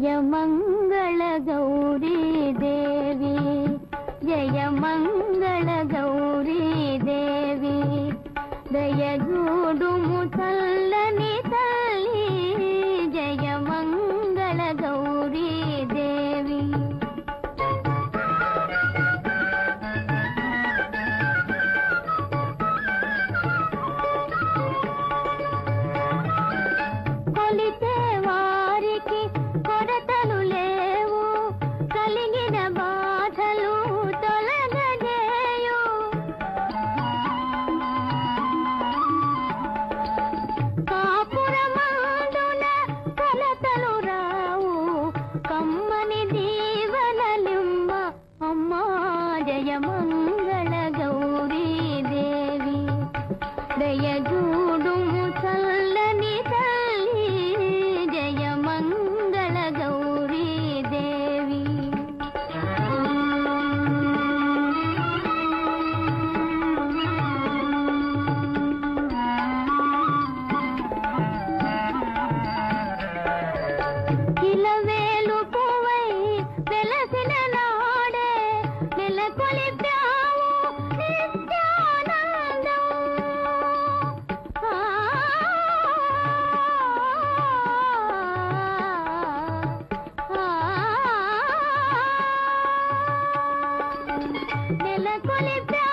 జయ మంగళ గౌరీ దేవి జయ మంగళ గౌరీ దేవి దయగూడుము చల్లని తల్లి జయ మంగళ గౌరీ దేవి కొలితే వారికి కొరతలు లేవు కలిగిన బాధలు తొలగజేయు కాపురమందున కలతలు రావు కమ్మని దీవనలిమ్మ అమ్మా జయ మంగళ గౌరీ దేవి దయగూడుము చల్లని తల్లి జయ మంగళ గౌరీ దేవి కిలవేలు పువ్వై వెలసిన నాడే నెలకొలిపావు నిత్యానందం నెలకొలిపావు